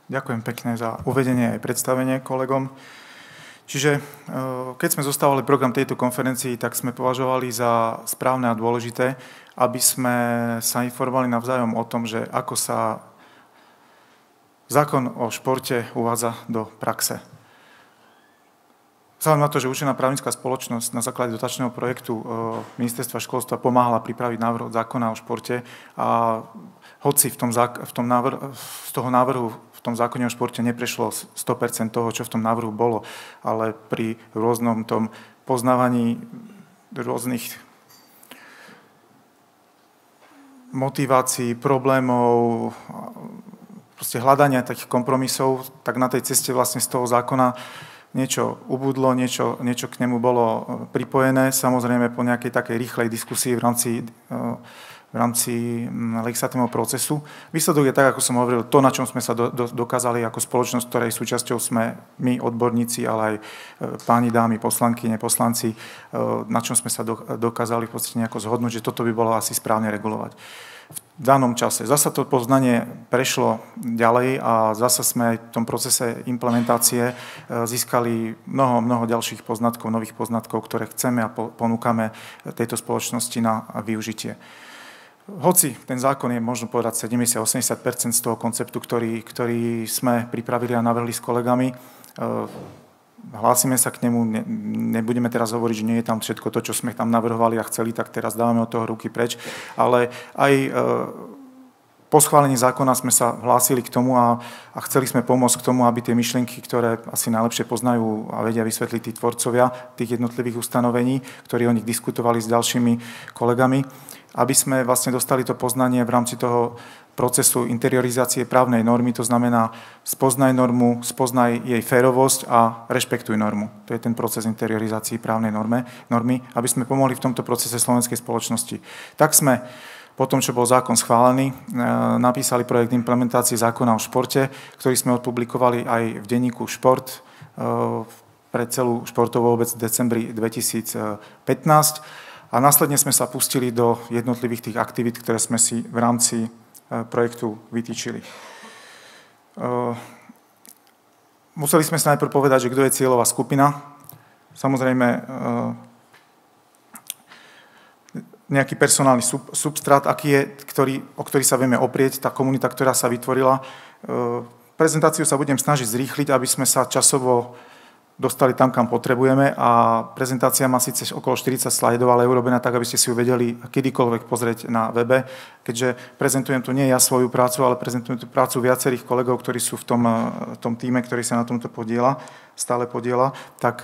Ďakujem pekne za uvedenie aj predstavenie kolegom. Čiže keď sme zostavovali program tejto konferencii, tak sme považovali za správne a dôležité, aby sme sa informovali navzájom o tom, že ako sa zákon o športe uvádza do praxe. Vzhľadom na to, že Učená právnická spoločnosť na základe dotačného projektu Ministerstva školstva pomáhala pripraviť návrh zákona o športe a hoci z toho návrhu v tom zákone o športe neprešlo 100% toho, čo v tom návrhu bolo, ale pri rôznom tom poznávaní rôznych motivácií, problémov, proste hľadania takých kompromisov, tak na tej ceste vlastne z toho zákona niečo ubudlo, niečo k nemu bolo pripojené, samozrejme po nejakej takej rýchlej diskusii v rámci legislatívneho procesu. Výsledok je tak, ako som hovoril, to, na čom sme sa dokázali ako spoločnosť, ktorej súčasťou sme my, odborníci, ale aj páni, dámy, poslanky, neposlanci, na čom sme sa dokázali v podstate nejako zhodnúť, že toto by bolo asi správne regulovať v danom čase. Zasa to poznanie prešlo ďalej a zasa sme aj v tom procese implementácie získali mnoho ďalších poznatkov, nových poznatkov, ktoré chceme a ponúkame tejto spoločnosti na využitie. Hoci ten zákon je, možno povedať, 70-80% z toho konceptu, ktorý sme pripravili a navrhli s kolegami, hlásime sa k nemu, nebudeme teraz hovoriť, že nie je tam všetko to, čo sme tam navrhovali a chceli, tak teraz dávame od toho ruky preč, ale aj po schválení zákona sme sa hlásili k tomu a chceli sme pomôcť k tomu, aby tie myšlienky, ktoré asi najlepšie poznajú a vedia vysvetliť tí tvorcovia tých jednotlivých ustanovení, ktorí o nich diskutovali s ďalšími kolegami, aby sme vlastne dostali to poznanie v rámci toho procesu interiorizácie právnej normy, to znamená spoznaj normu, spoznaj jej férovosť a rešpektuj normu. To je ten proces interiorizácie právnej normy, aby sme pomohli v tomto procese slovenskej spoločnosti. Tak sme po tom, čo bol zákon schválený, napísali projekt implementácie zákona o športe, ktorý sme odpublikovali aj v denníku Šport pre celú športovú obec v decembri 2015. A následne sme sa pustili do jednotlivých tých aktivít, ktoré sme si v rámci projektu vytýčili. Museli sme sa najprv povedať, že kto je cieľová skupina. Samozrejme, nejaký personálny substrát, o ktorý sa vieme oprieť, tá komunita, ktorá sa vytvorila. Prezentáciu sa budem snažiť zrýchliť, aby sme sa časovo dostali tam, kam potrebujeme a prezentácia má síce okolo 40 slajdov, ale je urobená tak, aby ste si ju vedeli kedykoľvek pozrieť na webe. Keďže prezentujem tu nie ja svoju prácu, ale prezentujem tu prácu viacerých kolegov, ktorí sú v tom tíme, ktorý sa na tomto stále podiela, tak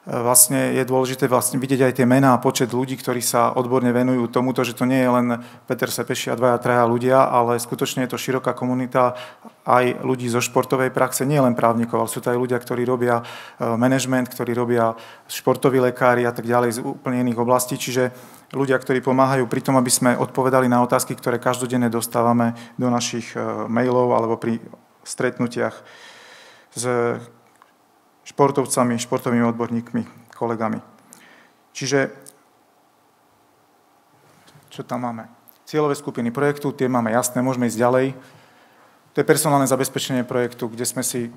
vlastne je dôležité vlastne vidieť aj tie mená a počet ľudí, ktorí sa odborne venujú tomuto, že to nie je len Peter Sepeši a dvaja, traja ľudia, ale skutočne je to široká komunita aj ľudí zo športovej praxe, nie len právnikov, ale sú to aj ľudia, ktorí robia manažment, ktorí robia športoví lekári a tak ďalej z úplne iných oblastí, čiže ľudia, ktorí pomáhajú pri tom, aby sme odpovedali na otázky, ktoré každodenne dostávame do našich mailov alebo pri stretnutiach s športovcami, športovými odborníkmi, kolegami. Čiže, čo tam máme? Cieľové skupiny projektu, tie máme jasné, môžeme ísť ďalej. To je personálne zabezpečenie projektu, kde sme si,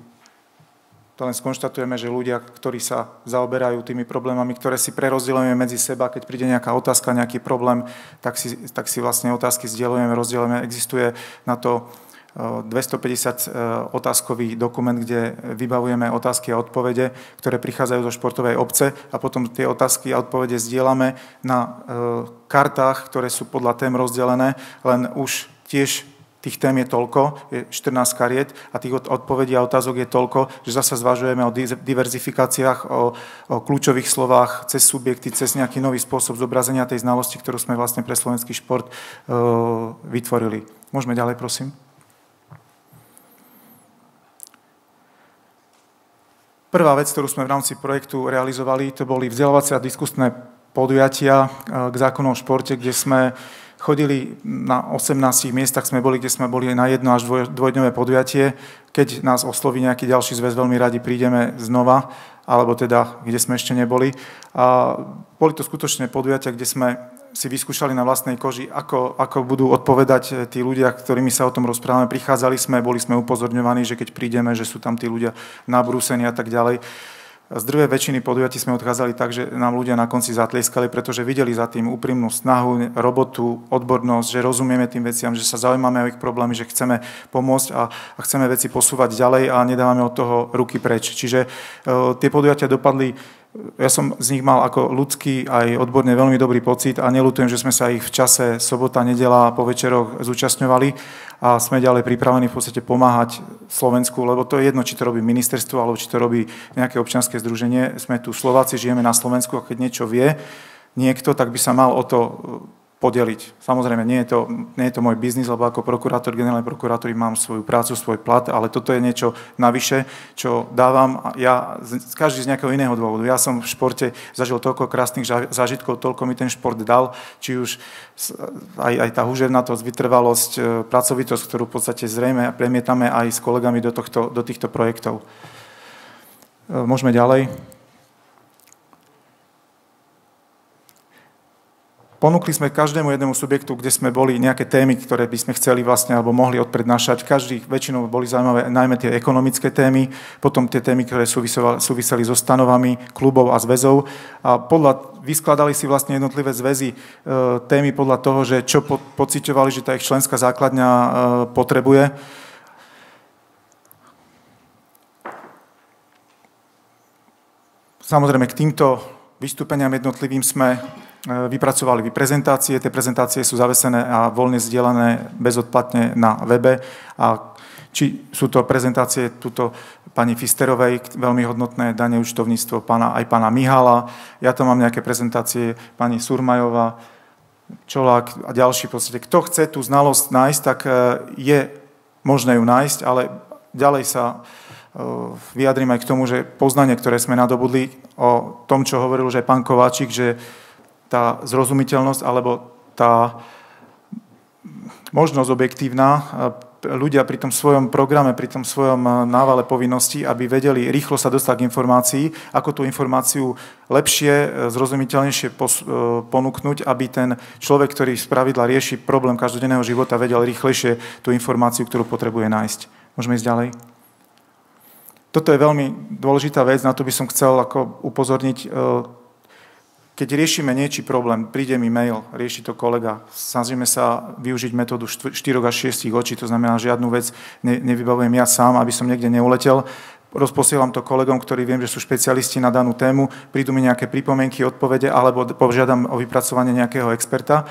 to len skonštatujeme, že ľudia, ktorí sa zaoberajú tými problémami, ktoré si prerozdeľujeme medzi seba, keď príde nejaká otázka, nejaký problém, tak si vlastne otázky zdieľujeme, rozdielujeme. Existuje na to 250 otázkový dokument, kde vybavujeme otázky a odpovede, ktoré prichádzajú zo športovej obce a potom tie otázky a odpovede zdieľame na kartách, ktoré sú podľa tém rozdelené, len už tiež tých tém je toľko, je 14 kariet a tých odpovedí a otázok je toľko, že zasa zvažujeme o diverzifikáciách, o kľúčových slovách, cez subjekty, cez nejaký nový spôsob zobrazenia tej znalosti, ktorú sme vlastne pre slovenský šport vytvorili. Môžeme ďalej, prosím. Prvá vec, ktorú sme v rámci projektu realizovali, to boli vzdelávacie a diskusné podujatia k zákonu o športe, kde sme chodili na 18 miestach, kde sme boli na 1 až 2-dňové podujatie. Keď nás osloví nejaký ďalší zväz, veľmi radi prídeme znova, alebo teda, kde sme ešte neboli. A boli to skutočne podujatia, kde sme si vyskúšali na vlastnej koži, ako budú odpovedať tí ľudia, ktorými sa o tom rozprávame. Boli sme upozorňovaní, že keď prídeme, že sú tam tí ľudia nabrúsení a tak ďalej. Z drvej väčšiny podujatí sme odchádzali tak, že nám ľudia na konci zatlieskali, pretože videli za tým úprimnú snahu, robotu, odbornosť, že rozumieme tým veciam, že sa zaujímame o ich problémy, že chceme pomôcť a chceme veci posúvať ďalej a nedávame od toho ruky preč. Čiže tie podujatia dopadli. Ja som z nich mal ako ľudský aj odborne veľmi dobrý pocit a neľutujem, že sme sa ich v čase sobota, nedeľa po večeroch zúčastňovali a sme ďalej pripravení v podstate pomáhať Slovensku, lebo to je jedno, či to robí ministerstvo alebo či to robí nejaké občianske združenie. Sme tu Slováci, žijeme na Slovensku a keď niečo vie niekto, tak by sa mal o to podeliť. Samozrejme, nie je to môj biznis, lebo ako prokurátor, generálny prokurátor mám svoju prácu, svoj plat, ale toto je niečo navyše, čo dávam ja každý z nejakého iného dôvodu. Ja som v športe zažil toľko krásnych zážitkov, toľko mi ten šport dal, či už aj tá húževnatosť, vytrvalosť, pracovitosť, ktorú v podstate zrejme premietame aj s kolegami do týchto projektov. Môžeme ďalej. Ponúkli sme každému jednému subjektu, kde sme boli nejaké témy, ktoré by sme chceli vlastne alebo mohli odprednášať. Väčšinou boli zaujímavé najmä tie ekonomické témy, potom tie témy, ktoré súviseli so stanovami klubov a zväzov. A vyskladali si vlastne jednotlivé zväzy témy podľa toho, že čo pociťovali, že tá ich členská základňa potrebuje. Samozrejme, k týmto vystúpeniam jednotlivým sme vypracovali prezentácie. Tie prezentácie sú zavesené a voľne zdieľané bezodplatne na webe. A či sú to prezentácie tuto pani Fisterovej, veľmi hodnotné dane, účtovníctvo aj pána Mihala. Ja tam mám nejaké prezentácie pani Surmajová, Čolák a ďalší. V podstate, kto chce tú znalosť nájsť, tak je možné ju nájsť, ale ďalej sa vyjadrím aj k tomu, že poznanie, ktoré sme nadobudli o tom, čo hovoril už aj pán Kováčik, že tá zrozumiteľnosť alebo tá možnosť objektívna, ľudia pri tom svojom programe, pri tom svojom návale povinností, aby vedeli rýchlo sa dostať k informácii, ako tú informáciu lepšie, zrozumiteľnejšie ponúknuť, aby ten človek, ktorý spravidla rieši problém každodenného života, vedel rýchlejšie tú informáciu, ktorú potrebuje nájsť. Môžeme ísť ďalej? Toto je veľmi dôležitá vec, na to by som chcel ako upozorniť. Keď riešime niečí problém, príde mi mail, rieši to kolega, snažíme sa využiť metódu 4 až 6 očí, to znamená, žiadnu vec nevybavujem ja sám, aby som niekde neuletel. Rozposielam to kolegom, ktorí viem, že sú špecialisti na danú tému, prídu mi nejaké pripomienky, odpovede, alebo požiadam o vypracovanie nejakého experta.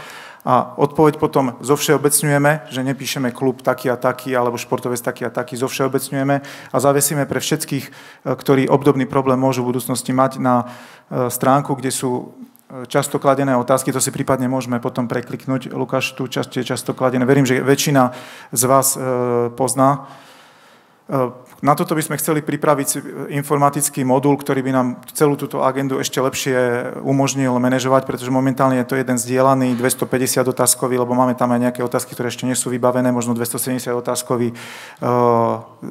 A odpoveď potom zovšeobecňujeme, že nepíšeme klub taký a taký, alebo športovec taký a taký, zovšeobecňujeme a zavesíme pre všetkých, ktorí obdobný problém môžu v budúcnosti mať, na stránku, kde sú často kladené otázky, to si prípadne môžeme potom prekliknúť. Lukáš, tú časť je často kladené. Verím, že väčšina z vás pozná. Na toto by sme chceli pripraviť informatický modul, ktorý by nám celú túto agendu ešte lepšie umožnil manažovať, pretože momentálne je to jeden zdieľaný 250 otázkový, lebo máme tam aj nejaké otázky, ktoré ešte nie sú vybavené, možno 270 otázkový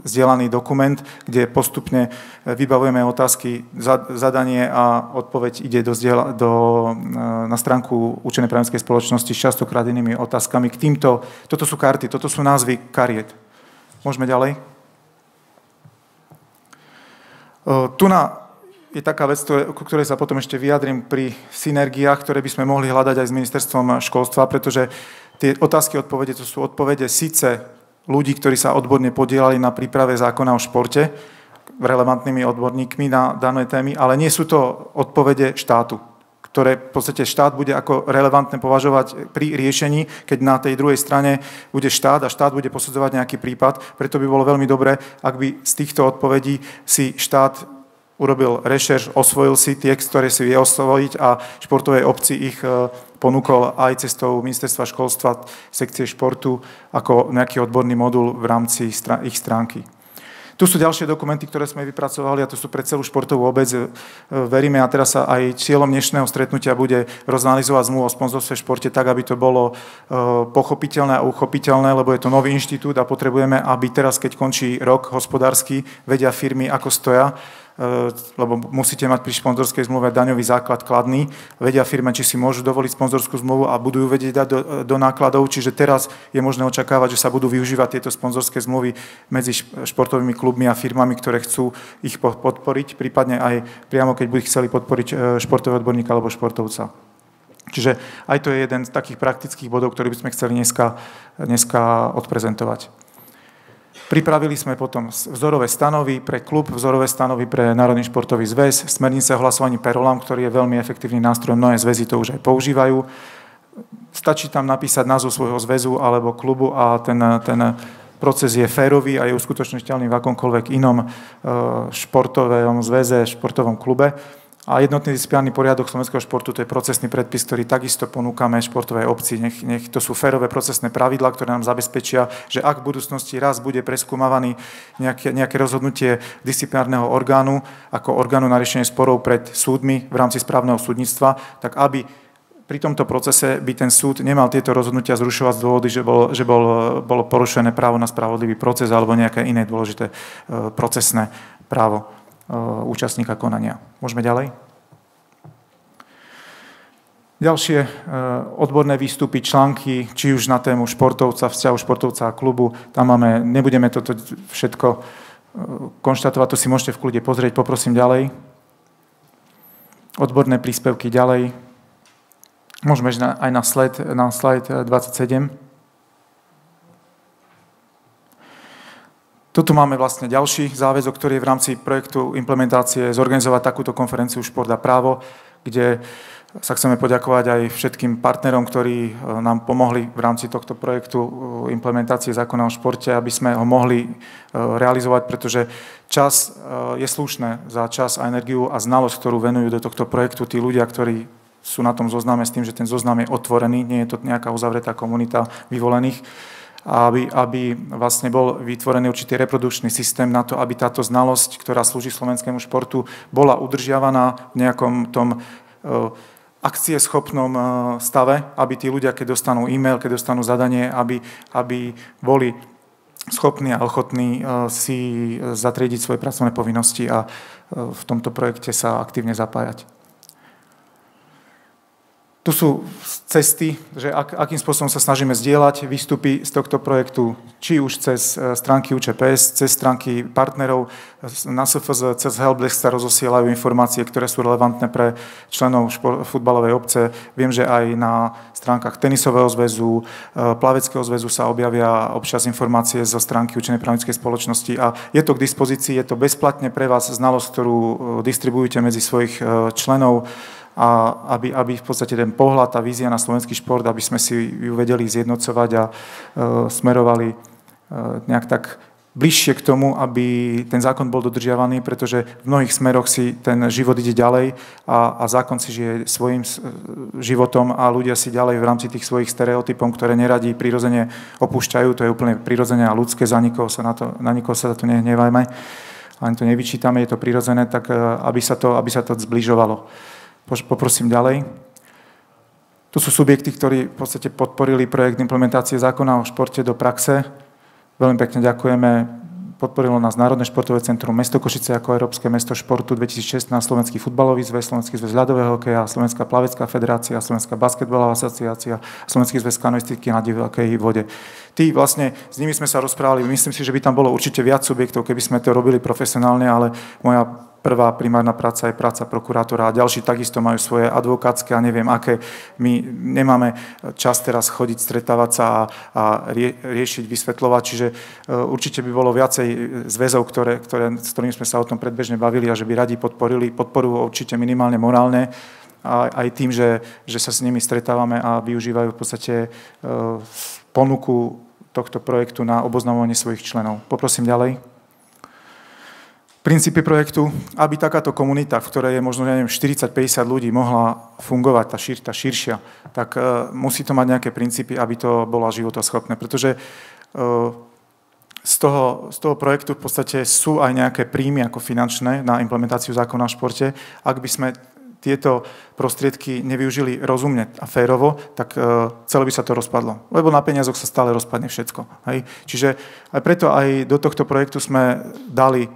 zdieľaný dokument, kde postupne vybavujeme otázky, zadanie a odpoveď ide na stránku Učenej právnickej spoločnosti s častokrát inými otázkami. Toto sú karty, toto sú názvy kariet. Môžeme ďalej? Tu je taká vec, ku ktorej sa potom ešte vyjadrím pri synergiách, ktoré by sme mohli hľadať aj s ministerstvom školstva, pretože tie otázky a odpovede, to sú odpovede síce ľudí, ktorí sa odborne podielali na príprave zákona o športe, relevantnými odborníkmi na dané témy, ale nie sú to odpovede štátu, ktoré v podstate štát bude ako relevantné považovať pri riešení, keď na tej druhej strane bude štát a štát bude posudzovať nejaký prípad. Preto by bolo veľmi dobré, ak by z týchto odpovedí si štát urobil rešerš, osvojil si tie, ktoré si vie osvojiť a športovej obci ich ponúkol aj cestou ministerstva školstva, sekcie športu ako nejaký odborný modul v rámci ich stránky. Tu sú ďalšie dokumenty, ktoré sme vypracovali a to sú pre celú športovú obec. Veríme a teraz sa aj cieľom dnešného stretnutia bude rozanalizovať zmluvu o sponzorstve v športe tak, aby to bolo pochopiteľné a uchopiteľné, lebo je to nový inštitút a potrebujeme, aby teraz, keď končí rok hospodársky, vedia firmy, ako stoja lebo musíte mať pri sponzorskej zmluve daňový základ kladný, vedia firme, či si môžu dovoliť sponzorskú zmluvu a budú ju vedieť dať do nákladov, čiže teraz je možné očakávať, že sa budú využívať tieto sponzorské zmluvy medzi športovými klubmi a firmami, ktoré chcú ich podporiť, prípadne aj priamo, keď budú chceli podporiť športového odborníka alebo športovca. Čiže aj to je jeden z takých praktických bodov, ktorý by sme chceli dneska odprezentovať. Pripravili sme potom vzorové stanovy pre klub, vzorové stanovy pre Národný športový zväz, smernice o hlasovaní per rollam, ktorý je veľmi efektívny nástroj, mnohé zväzy to už aj používajú. Stačí tam napísať názov svojho zväzu alebo klubu a ten proces je férový a je uskutočniteľný v akomkoľvek inom športovom zväze, športovom klube. A jednotný disciplinárny poriadok slovenského športu, to je procesný predpis, ktorý takisto ponúkame športovej obci. Nech to sú férové procesné pravidlá, ktoré nám zabezpečia, že ak v budúcnosti raz bude preskúmavaný nejaké rozhodnutie disciplinárneho orgánu, ako orgánu na riešenie sporov pred súdmi v rámci správneho súdnictva, tak aby pri tomto procese by ten súd nemal tieto rozhodnutia zrušovať z dôvody, že bolo porušené právo na spravodlivý proces alebo nejaké iné dôležité procesné právo účastníka konania. Môžeme ďalej? Ďalšie odborné výstupy, články, či už na tému športovca, vzťahu športovca a klubu. Tam máme, nebudeme toto všetko konštatovať, to si môžete v kľude pozrieť, poprosím ďalej. Odborné príspevky ďalej. Môžeme aj na slide 27. Tuto máme vlastne ďalší záväzok, ktorý je v rámci projektu implementácie zorganizovať takúto konferenciu Šport a právo, kde sa chceme poďakovať aj všetkým partnerom, ktorí nám pomohli v rámci tohto projektu implementácie zákona o športe, aby sme ho mohli realizovať, pretože čas je slušné za čas a energiu a znalosť, ktorú venujú do tohto projektu tí ľudia, ktorí sú na tom zozname s tým, že ten zoznam je otvorený, nie je to nejaká uzavretá komunita vyvolených, aby vlastne bol vytvorený určitý reprodukčný systém na to, aby táto znalosť, ktorá slúži slovenskému športu, bola udržiavaná v nejakom tom akcieschopnom stave, aby tí ľudia, keď dostanú e-mail, keď dostanú zadanie, aby boli schopní a ochotní si zatriediť svoje pracovné povinnosti a v tomto projekte sa aktívne zapájať. Tu sú cesty, že akým spôsobom sa snažíme zdieľať výstupy z tohto projektu, či už cez stránky UČPS, cez stránky partnerov, na SFZ, cez Helpdesk sa rozosielajú informácie, ktoré sú relevantné pre členov futbalovej obce. Viem, že aj na stránkach tenisového zväzu, plaveckého zväzu sa objavia občas informácie zo stránky Učenej právnickej spoločnosti a je to k dispozícii, je to bezplatne pre vás znalosť, ktorú distribuujete medzi svojich členov, a aby v podstate ten pohľad, tá vízia na slovenský šport, aby sme si ju vedeli zjednocovať a smerovali nejak tak bližšie k tomu, aby ten zákon bol dodržiavaný, pretože v mnohých smeroch si ten život ide ďalej a zákon si žije svojím životom a ľudia si ďalej v rámci tých svojich stereotypov, ktoré neradi prirodzene opúšťajú, to je úplne prirodzené a ľudské, na nikoho sa to nehnevajme, len to nevyčítame, je to prirodzené, tak aby sa to zbližovalo. Poprosím ďalej. Tu sú subjekty, ktorí v podstate podporili projekt implementácie zákona o športe do praxe. Veľmi pekne ďakujeme. Podporilo nás Národné športové centrum Mesto Košice ako Európske mesto športu 2016, Slovenský futbalový zväz, Slovenský zväz ľadového hokeja, Slovenská plavecká federácia, Slovenská basketbalová asociácia, Slovenský zväz kanoistiky na divokej vode. Tí vlastne, s nimi sme sa rozprávali, myslím si, že by tam bolo určite viac subjektov, keby sme to robili profesionálne, ale moja prvá primárna práca je práca prokurátora a ďalší takisto majú svoje advokátske a neviem aké. My nemáme čas teraz chodiť, stretávať sa a riešiť, vysvetľovať, čiže určite by bolo viacej zväzov, s ktorými sme sa o tom predbežne bavili a že by radi podporujú určite minimálne morálne, aj tým, že sa s nimi stretávame a využívajú v podstate ponuku tohto projektu na oboznamovanie svojich členov. Poprosím ďalej. Princípy projektu, aby takáto komunita, v ktorej je možno 40-50 ľudí, mohla fungovať, tá širšia, tak musí to mať nejaké princípy, aby to bolo životoschopné. Pretože z toho projektu v podstate sú aj nejaké príjmy ako finančné na implementáciu zákona o športe. Ak by sme tieto prostriedky nevyužili rozumne a férovo, tak celé by sa to rozpadlo. Lebo na peniazoch sa stále rozpadne všetko. Hej? Čiže aj preto aj do tohto projektu sme dali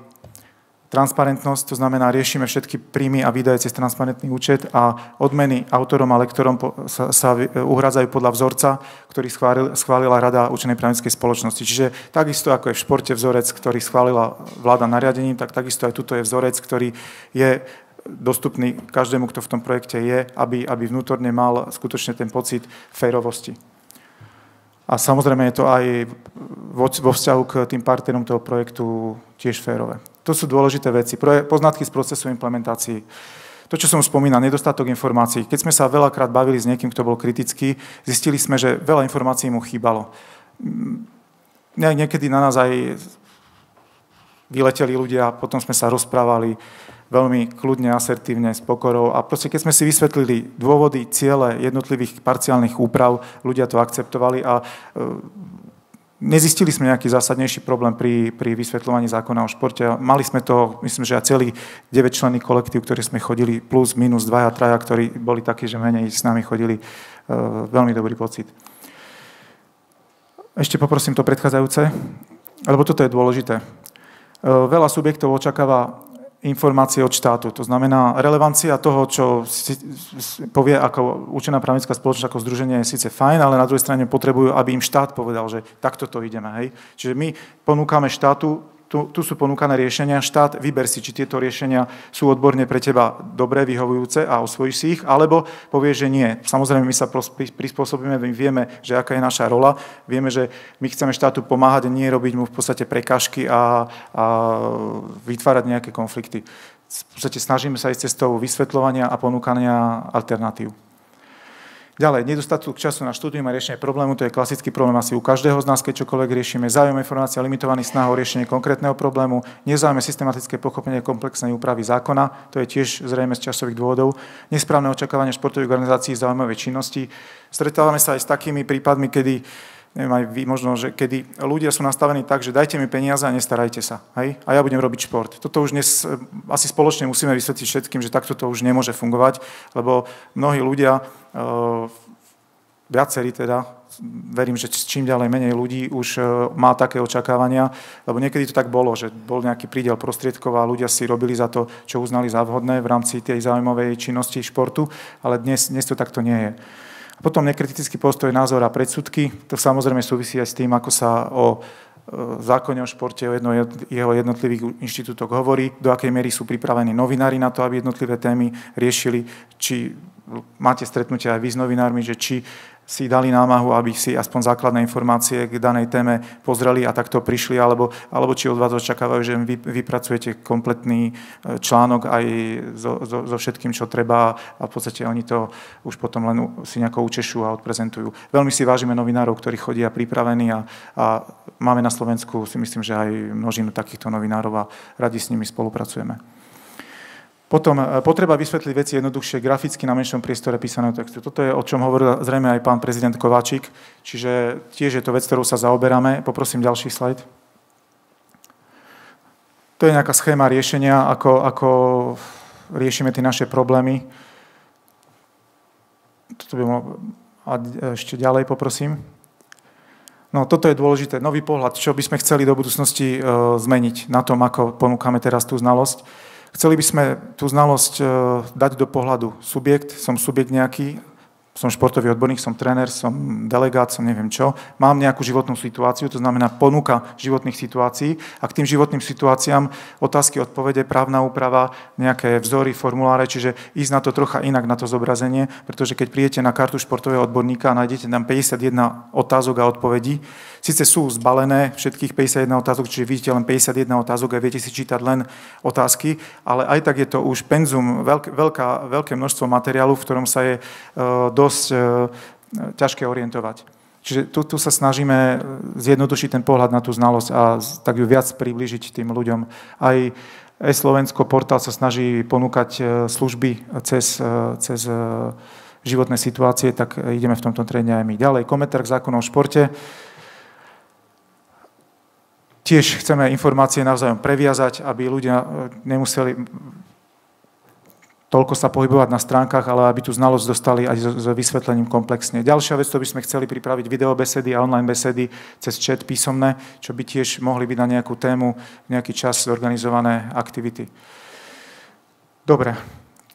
transparentnosť, to znamená, riešime všetky príjmy a výdaje cez transparentný účet a odmeny autorom a lektorom sa uhrádzajú podľa vzorca, ktorý schválila Rada účenej právnickej spoločnosti. Čiže takisto, ako je v športe vzorec, ktorý schválila vláda nariadením, tak takisto aj tuto je vzorec, ktorý je dostupný každému, kto v tom projekte je, aby vnútorne mal skutočne ten pocit férovosti. A samozrejme je to aj vo vzťahu k tým partnerom toho projektu tiež férové. To sú dôležité veci. Poznatky z procesu implementácií. To, čo som spomínal, nedostatok informácií. Keď sme sa veľakrát bavili s niekým, kto bol kritický, zistili sme, že veľa informácií mu chýbalo. Niekedy na nás aj vyleteli ľudia, potom sme sa rozprávali veľmi kľudne, asertívne, s pokorou a proste keď sme si vysvetlili dôvody, ciele jednotlivých parciálnych úprav, ľudia to akceptovali a nezistili sme nejaký zásadnejší problém pri vysvetľovaní zákona o športe. Mali sme to, myslím, že aj celý 9-členný kolektív, ktorý sme chodili, plus, minus 2 a 3, ktorí boli takí, že menej s nami chodili, veľmi dobrý pocit. Ešte poprosím to predchádzajúce, lebo toto je dôležité. Veľa subjektov očakáva informácie od štátu. To znamená, relevancia toho, čo povie ako účená právnická spoločnosť, ako združenie je síce fajn, ale na druhej strane potrebujú, aby im štát povedal, že takto to ideme. Hej? Čiže my ponúkame štátu, tu sú ponúkané riešenia, štát vyber si, či tieto riešenia sú odborne pre teba dobré, vyhovujúce a osvojíš si ich, alebo povieš, že nie. Samozrejme, my sa prispôsobíme, my vieme, že aká je naša rola, vieme, že my chceme štátu pomáhať a nie robiť mu v podstate prekážky a vytvárať nejaké konflikty. V podstate snažíme sa ísť cestou vysvetľovania a ponúkania alternatív. Ďalej, nedostatok času na štúdium a riešenie problému, to je klasický problém asi u každého z nás, keď čokoľvek riešime. Záujem informácia a limitovaný snah o riešenie konkrétneho problému, nezáujem systematické pochopenie komplexnej úpravy zákona, to je tiež zrejme z časových dôvodov, nesprávne očakávanie športových organizácií zaujímavej činnosti. Stretávame sa aj s takými prípadmi, kedy neviem aj vy možno, že kedy ľudia sú nastavení tak, že dajte mi peniaze a nestarajte sa. Hej? A ja budem robiť šport. Toto už dnes asi spoločne musíme vysvetliť všetkým, že takto to už nemôže fungovať, lebo mnohí ľudia, viacerí teda, verím, že čím ďalej menej ľudí už má také očakávania, lebo niekedy to tak bolo, že bol nejaký prídel prostriedkov a ľudia si robili za to, čo uznali za vhodné v rámci tej zaujímavej činnosti športu, ale dnes to takto nie je. Potom nekritický postoj, názor a predsudky. To samozrejme súvisí aj s tým, ako sa o zákone o športe, o jeho jednotlivých inštitútoch hovorí, do akej miery sú pripravení novinári na to, aby jednotlivé témy riešili, či máte stretnutie aj vy s novinármi, že či si dali námahu, aby si aspoň základné informácie k danej téme pozreli a takto prišli, alebo či od vás očakávajú, že vypracujete kompletný článok aj so všetkým, čo treba a v podstate oni to už potom len si nejako učešú a odprezentujú. Veľmi si vážime novinárov, ktorí chodia pripravení a máme na Slovensku, si myslím, že aj množinu takýchto novinárov a radi s nimi spolupracujeme. Potom potreba vysvetliť veci jednoduchšie graficky na menšom priestore písaného textu. Toto je, o čom hovoril zrejme aj pán prezident Kováčik, čiže tiež je to vec, ktorou sa zaoberáme. Poprosím ďalší slajd. To je nejaká schéma riešenia, ako riešime tie naše problémy. Toto by mohlo... A ešte ďalej poprosím. No, toto je dôležité. Nový pohľad, čo by sme chceli do budúcnosti zmeniť na tom, ako ponúkame teraz tú znalosť. Chceli by sme tú znalosť dať do pohľadu subjekt, som subjekt nejaký, som športový odborník, som tréner, som delegát, som neviem čo, mám nejakú životnú situáciu, to znamená ponuka životných situácií a k tým životným situáciám otázky, odpovede, právna úprava, nejaké vzory, formuláre, čiže ísť na to trocha inak, na to zobrazenie, pretože keď prídete na kartu športového odborníka a nájdete tam 51 otázok a odpovedí, síce sú zbalené všetkých 51 otázok, čiže vidíte len 51 otázok a viete si čítať len otázky, ale aj tak je to už penzum, veľké množstvo materiálu, v ktorom sa je dosť ťažké orientovať. Čiže tu sa snažíme zjednodušiť ten pohľad na tú znalosť a tak ju viac priblížiť tým ľuďom. Aj e-Slovensko portál sa snaží ponúkať služby cez životné situácie, tak ideme v tomto trende aj my. Ďalej, komentár k zákonu o športe. Tiež chceme informácie navzájom previazať, aby ľudia nemuseli... toľko sa pohybovať na stránkach, ale aby tú znalosť dostali aj s vysvetlením komplexne. Ďalšia vec, to by sme chceli pripraviť videobesedy a online besedy cez chat písomné, čo by tiež mohli byť na nejakú tému, nejaký čas zorganizované aktivity. Dobre,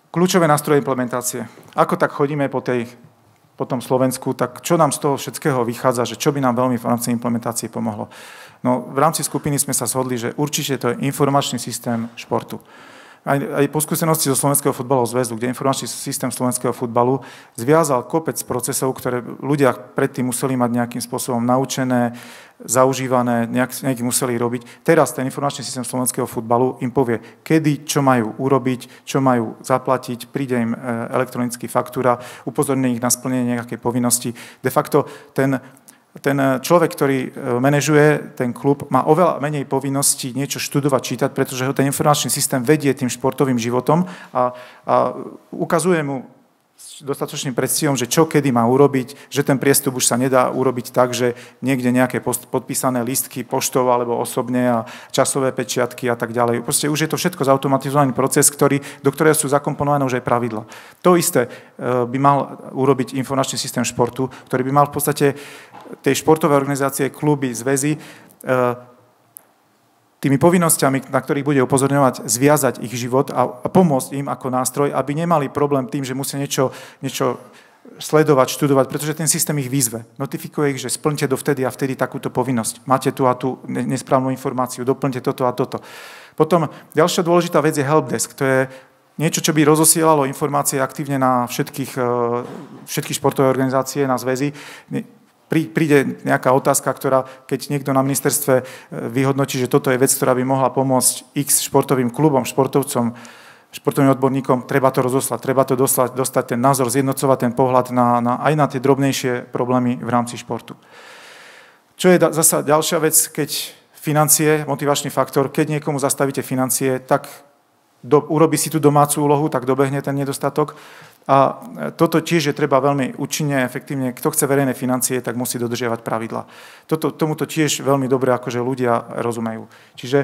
kľúčové nástroje implementácie. Ako tak chodíme po tom Slovensku, tak čo nám z toho všetkého vychádza, že čo by nám veľmi v rámci implementácie pomohlo? No, v rámci skupiny sme sa zhodli, že určite to je informačný systém športu. Aj po skúsenosti zo Slovenského futbalového zväzu, kde informačný systém slovenského futbalu zviazal kopec procesov, ktoré ľudia predtým museli mať nejakým spôsobom naučené, zaužívané, nejak museli robiť. Teraz ten informačný systém slovenského futbalu im povie, kedy, čo majú urobiť, čo majú zaplatiť, príde im elektronický faktúra, upozorní ich na splnenie nejakej povinnosti. De facto ten človek, ktorý manažuje ten klub, má oveľa menej povinností niečo študovať, čítať, pretože ho ten informačný systém vedie tým športovým životom a ukazuje mu s dostatočným predstihom, že čo kedy má urobiť, že ten priestup už sa nedá urobiť tak, že niekde nejaké podpísané lístky poštou alebo osobne a časové pečiatky a tak ďalej. Proste už je to všetko zautomatizovaný proces, do ktorého sú zakomponované už aj pravidla. To isté by mal urobiť informačný systém športu, ktorý by mal v podstate tej športovej organizácie, kluby, zväzy, tými povinnosťami, na ktorých bude upozorňovať, zviazať ich život a pomôcť im ako nástroj, aby nemali problém tým, že musia niečo sledovať, študovať, pretože ten systém ich vyzve. Notifikuje ich, že splňte dovtedy a vtedy takúto povinnosť. Máte tu a tu nesprávnu informáciu, doplňte toto a toto. Potom ďalšia dôležitá vec je helpdesk. To je niečo, čo by rozosielalo informácie aktívne na všetky športové organizácie, na zväzy. Príde nejaká otázka, ktorá, keď niekto na ministerstve vyhodnotí, že toto je vec, ktorá by mohla pomôcť x športovým klubom, športovcom, športovým odborníkom, treba to rozoslať, treba to dostať ten názor, zjednocovať ten pohľad aj na tie drobnejšie problémy v rámci športu. Čo je zasa ďalšia vec, keď financie, motivačný faktor, keď niekomu zastavíte financie, tak urobí si tú domácu úlohu, tak dobehne ten nedostatok. A toto tiež je treba veľmi účinne, efektívne. Kto chce verejné financie, tak musí dodržiavať pravidlá. Tomuto tiež veľmi dobre akože ľudia rozumejú. Čiže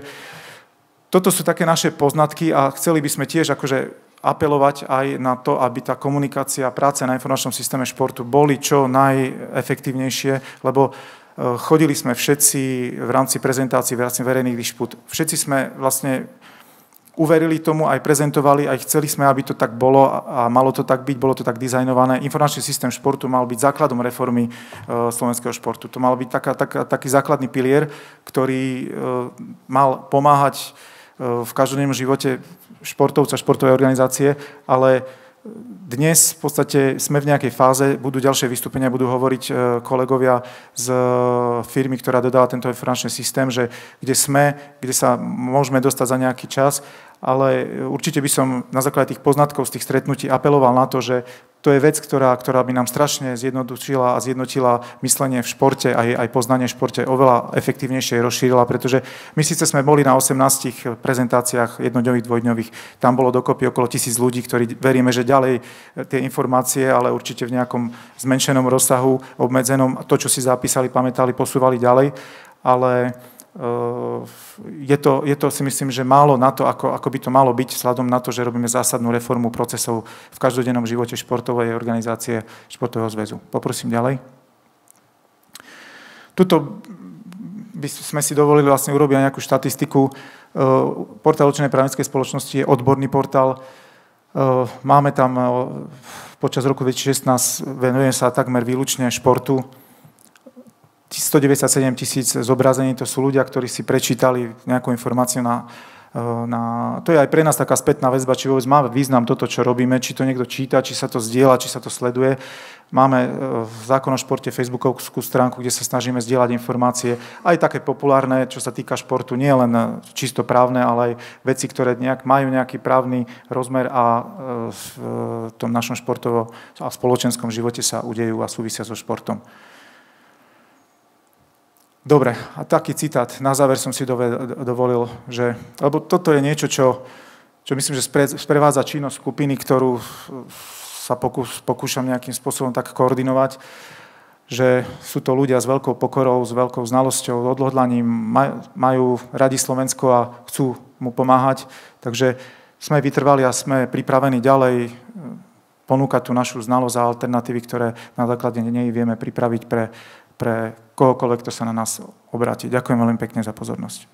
toto sú také naše poznatky a chceli by sme tiež akože apelovať aj na to, aby tá komunikácia, práce na informačnom systéme športu boli čo najefektívnejšie, lebo chodili sme všetci v rámci prezentácií, v rámci verejných dišpút. Všetci sme vlastne uverili tomu, aj prezentovali, aj chceli sme, aby to tak bolo a malo to tak byť, bolo to tak dizajnované. Informačný systém športu mal byť základom reformy slovenského športu. To mal byť taký základný pilier, ktorý mal pomáhať v každodennom živote športovca, športovej organizácie, ale dnes v podstate sme v nejakej fáze, budú ďalšie vystúpenia, budú hovoriť kolegovia z firmy, ktorá dodáva tento informačný systém, že kde sa môžeme dostať za nejaký čas, ale určite by som na základe tých poznatkov z tých stretnutí apeloval na to, že to je vec, ktorá by nám strašne zjednodušila a zjednotila myslenie v športe, aj poznanie v športe oveľa efektívnejšie rozšírila, pretože my síce sme boli na 18 prezentáciách jednodňových, dvojdňových, tam bolo dokopy okolo 1000 ľudí, ktorí veríme, že ďalej tie informácie, ale určite v nejakom zmenšenom rozsahu, obmedzenom, to, čo si zapísali, pamätali, posúvali ďalej, ale je to si myslím, že málo na to, ako by to malo byť, vzhľadom na to, že robíme zásadnú reformu procesov v každodennom živote športovej organizácie, športového zväzu. Poprosím ďalej. Tuto by sme si dovolili vlastne urobiť nejakú štatistiku. Portál určenej právnickej spoločnosti je odborný portál. Máme tam počas roku 2016, venujeme sa takmer výlučne športu. 197 000 zobrazení, to sú ľudia, ktorí si prečítali nejakú informáciu to je aj pre nás taká spätná väzba, či vôbec má význam toto, čo robíme, či to niekto číta, či sa to zdieľa, či sa to sleduje. Máme v Zákon o športe facebookovskú stránku, kde sa snažíme zdieľať informácie, aj také populárne, čo sa týka športu, nie len čisto právne, ale aj veci, ktoré majú nejaký právny rozmer a v tom našom športovom a spoločenskom živote sa udejú a súvisia so športom. Dobre, a taký citát, na záver som si dovolil, že, lebo toto je niečo, čo myslím, že sprevádza činnosť skupiny, ktorú sa pokúšam nejakým spôsobom tak koordinovať, že sú to ľudia s veľkou pokorou, s veľkou znalosťou, odhodlaním, majú radi Slovensko a chcú mu pomáhať, takže sme vytrvali a sme pripravení ďalej ponúkať tú našu znalosť a alternatívy, ktoré na základe nej vieme pripraviť pre kohokoľvek, kto sa na nás obráti. Ďakujem veľmi pekne za pozornosť.